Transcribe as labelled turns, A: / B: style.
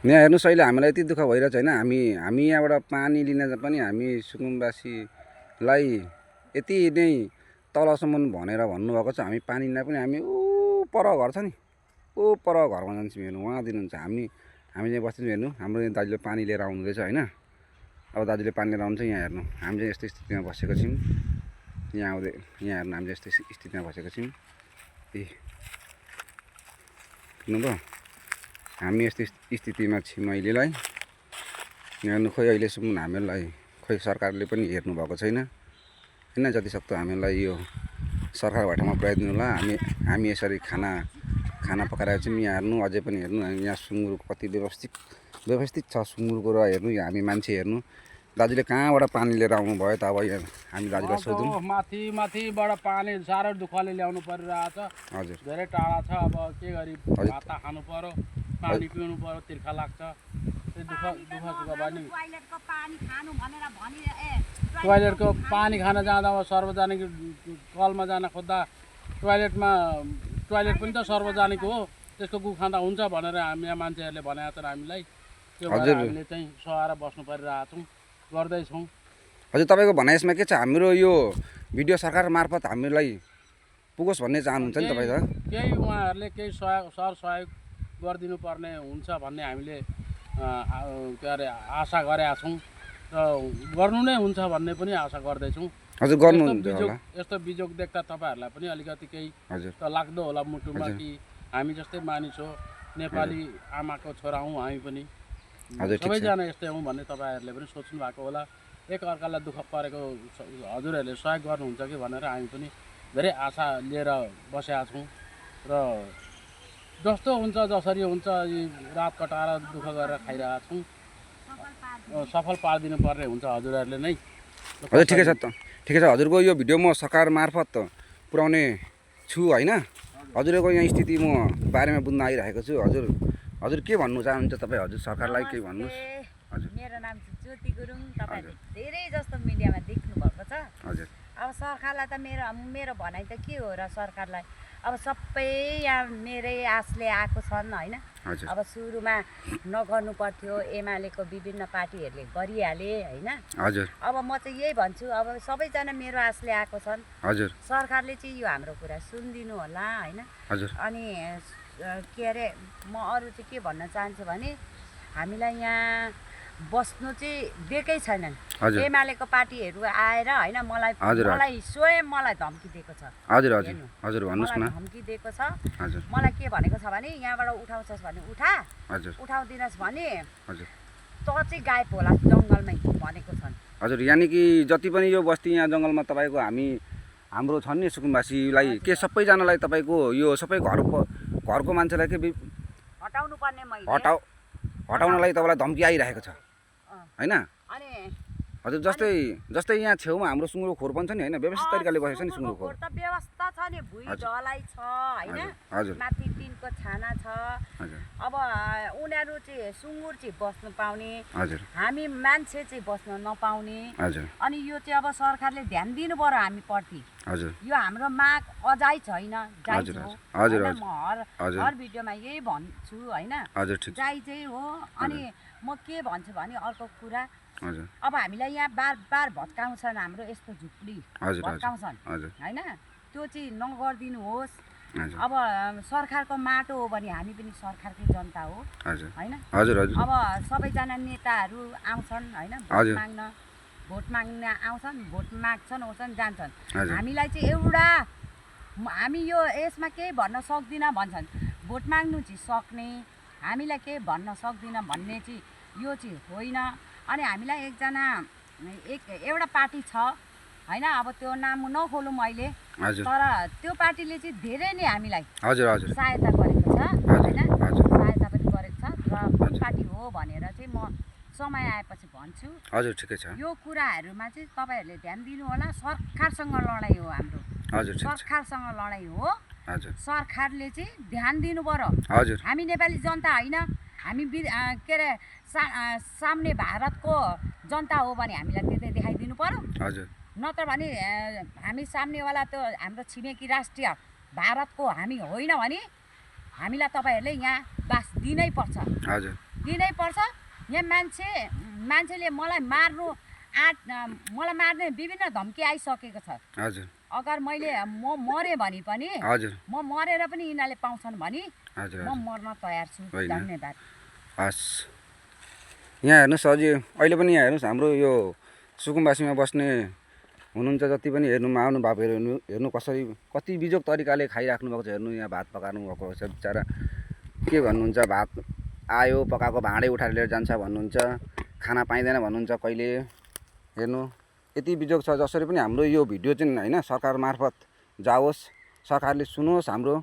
A: यहाँ हेर्नुहोस् अहिले हामीलाई यति दुःख भइरहेछ होइन। हामी यहाँबाट पानी लिन पनि हामी सुकुम्बासीलाई यति नै तलसम्म भनेर भन्नुभएको छ। हामी पानी लिन पनि हामी ऊ पर घर छ नि, ऊ पर घरमा जान्छौँ हेर्नु, उहाँ दिनुहुन्छ। हामी चाहिँ बस्छौँ हेर्नु, हाम्रो यहाँ दाजुले पानी लिएर आउनु रहेछ होइन। अब दाजुले पानी लिएर आउँछ। यहाँ हेर्नु, हामी चाहिँ यस्तो स्थितिमा बसेको छौँ। यहाँ आउँदै यहाँ हेर्नु, हामी चाहिँ यस्तो स्थितिमा बसेको छौँ। ए किन्नुभयो, हामी यस्तो स्थितिमा छौँ अहिलेलाई। हेर्नु, खोइ अहिलेसम्म हामीलाई खोइ सरकारले पनि हेर्नु भएको छैन होइन। जतिसक्दो हामीलाई यो सरकारबाट म पुऱ्याइ दिनु होला। हामी यसरी खाना पकाएर चाहिँ यहाँ हेर्नु, अझै पनि हेर्नु यहाँ सुँगुरको कति व्यवस्थित छ सुँगुरको। र हेर्नु हामी मान्छे हेर्नु, दाजुले कहाँबाट पानी लिएर आउनुभयो त। अब यहाँ हामी दाजुलाई सोधौँ।
B: माथिबाट पानी साह्रो दुःखले ल्याउनु परिरहेछ।
A: हजुर,
B: धेरै टाढा छ। अब के गरी भात खानु पर्यो, पानी पिउनु पर्यो, तिर्खा लाग्छ। टोइलेटको पानी खान जाँदा अब सार्वजनिक कलमा जान खोज्दा टोइलेट पनि त सार्वजनिक हो, त्यसको गु खाँदा हुन्छ भनेर हामी यहाँ मान्छेहरूले भनेका छन् हामीलाई। त्यो भएर हामीले चाहिँ सहाएर बस्नु परिरहेछौँ, गर्दैछौँ।
A: हजुर, तपाईँको भनाइ यसमा के छ? हाम्रो यो भिडियो सरकार मार्फत हामीलाई पुगोस् भन्ने चाहनुहुन्छ नि तपाईँ त?
B: केही उहाँहरूले केही सहयोग गरिदिनु पर्ने हुन्छ भन्ने हामीले के अरे आशा गरेका छौँ र गर्नु नै हुन्छ भन्ने पनि आशा गर्दैछौँ।
A: हजुर, गर्नुहुन्छ होला।
B: यस्तो बिजोग देख्दा तपाईँहरूलाई पनि अलिकति केही त लाग्दो होला मुटुमा कि हामी जस्तै मानिस हो, नेपाली आमाको छोरा हौँ हामी पनि, सबैजना यस्तै हौँ भन्ने तपाईँहरूले पनि सोच्नु भएको होला। एक अर्कालाई दुःख परेको हजुरहरूले सहयोग गर्नुहुन्छ कि भनेर हामी पनि धेरै आशा लिएर बसेका छौँ। र जस्तो हुन्छ जसरी हुन्छ रात कटाएर दुःख गरेर खाइरहेका छौँ। सफल पारिदिनु पर्ने हुन्छ हजुरहरूले नै।
A: हजुर, ठिकै छ त, ठिकै छ। हजुरको यो भिडियो म सरकार मार्फत पुर्याउने छु होइन। हजुरको यहाँ स्थिति म बारेमा बुझ्न आइरहेको छु। हजुर के भन्नु चाहनुहुन्छ तपाईँ? हजुर सरकारलाई केही भन्नुहोस्। हजुर,
C: मेरो नाम चाहिँ ज्योति गुरुङ। तपाईँले धेरै जस्तो मिडियामा देख्नु भएको छ।
A: हजुर,
C: अब सरकारलाई त मेरो भनाइ त के हो र सरकारलाई, अब सबै यहाँ मेरै आशले आएको छन् होइन। अब सुरुमा नगर्नु पर्थ्यो, एमालेको विभिन्न पार्टीहरूले गरिहाले होइन।
A: हजुर,
C: अब म चाहिँ यही भन्छु, अब सबैजना मेरो आशले आएको छन्।
A: हजुर,
C: सरकारले चाहिँ यो हाम्रो कुरा सुनिदिनु होला होइन।
A: हजुर,
C: अनि के अरे म अरू चाहिँ के भन्न चाहन्छु भने हामीलाई यहाँ बस्नु चाहिँ दिएकै छैनन्। एमालेको पार्टीहरू आएर होइन मलाई स्वयं मलाई धम्की दिएको छ।
A: हजुर, हजुर, हजुर, भन्नुहोस् न।
C: धम्की दिएको छ।
A: हजुर,
C: मलाई के भनेको छ भने यहाँबाट उठाउँछस् भने उठा,
A: हजुर,
C: उठाउँदिनस् भने
A: हजुर
C: त चाहिँ गायब होला जङ्गलमै भनेको छन्।
A: हजुर, यानि कि जति पनि यो बस्ती यहाँ जङ्गलमा तपाईँको हाम्रो छन् नि सुकुम्बासीलाई के सबैजनालाई तपाईँको यो सबै घरको मान्छेलाई के
C: हटाउनु पर्ने मैले
A: हटाउनलाई तपाईँलाई धम्की आइरहेको छ होइन।
C: अनि
A: हजुर, जस्तै यहाँ छेउमा हाम्रो सुँगुरको खोर पनि छ नि होइन, व्यवस्थित तरिकाले बसेको छ नि सुँगुरको खोर।
C: त व्यवस्था छ नि, भुइँ ढलाई छ होइन,
A: हजुर,
C: माथि टिनको छाना छ। अब उनीहरू चाहिँ सुँगुर चाहिँ बस्नु पाउने,
A: हजुर,
C: हामी मान्छे चाहिँ बस्न नपाउने।
A: हजुर,
C: अनि यो चाहिँ अब सरकारले ध्यान दिनु पर्यो हामी प्रति।
A: हजुर,
C: यो हाम्रो माग अझै छैन, जायज हो।
A: हजुर,
C: म हर भिडियोमा यही भन्छु होइन, जायज चाहिँ हो। अनि म के भन्छु भने अर्को कुरा, अब हामीलाई यहाँ बार भत्काउँछन्, हाम्रो यस्तो झुप्डी भत्काउँछन् होइन, त्यो चाहिँ नगरिदिनुहोस्। अब सरकारको माटो हो भने हामी पनि सरकारकै जनता हो होइन। अब सबैजना नेताहरू आउँछन् होइन, भोट माग्न आउँछन्, भोट माग्छन् ओर्छन् जान्छन्। हामीलाई चाहिँ हामी यो यसमा केही भन्न सक्दिनँ भन्छन्। भोट माग्नु चाहिँ सक्ने, हामीलाई केही भन्न सक्दिनँ भन्ने चाहिँ यो चाहिँ होइन। अनि हामीलाई एउटा पार्टी छ होइन, अब त्यो नाम नखोलौँ मैले, तर त्यो पार्टीले चाहिँ धेरै नै हामीलाई सहायता गरेको छ होइन, सहायता पनि गरेको छ। र कुन पार्टी हो भनेर चाहिँ म समय आएपछि भन्छु।
A: हजुर, ठिकै छ।
C: यो कुराहरूमा चाहिँ तपाईँहरूले ध्यान दिनु होला। सरकारसँग लडाइँ हो हाम्रो, सरकारसँग लडाइँ हो। सरकारले चाहिँ ध्यान दिनु पर्यो। हामी नेपाली जनता होइन, हामी के अरे सामने भारतको जनता हो भने हामीलाई त्यतै देखाइदिनु पर्यो। नत्र भने हामी सामनेवाला त हाम्रो छिमेकी राष्ट्रिय भारतको हामी होइन भने हामीलाई तपाईँहरूले यहाँ बास दिनै पर्छ। दिनै पर्छ। यहाँ मान्छेले मलाई मलाई मार्ने विभिन्न धम्की आइसकेको छ।
A: हजुर
C: अगर म मरेँ भने पनि
A: हजुर
C: म मरेर पनि यिनीहरूले पाउँछन् भने
A: हजुर
C: म मर्न तयार छु। धन्यवाद।
A: हस् यहाँ हेर्नुहोस् अझै अहिले पनि यहाँ हेर्नुहोस् हाम्रो यो सुकुम्बासीमा बस्ने हुनुहुन्छ जति पनि हेर्नुमा आउनु बाबुहरू हेर्नु कसरी कति बिजोग तरिकाले खाइराख्नु भएको छ। हेर्नु यहाँ भात पकाउनु भएको छ बिचरा के भन्नुहुन्छ, भात आयो पकाएको भाँडै उठाएर लिएर जान्छ भन्नुहुन्छ, खाना पाइँदैन भन्नुहुन्छ कहिले। हेर्नु यति बिजोग छ। जसरी पनि हाम्रो यो भिडियो चाहिँ होइन सरकार मार्फत जाओस्, सरकारले सुनोस् हाम्रो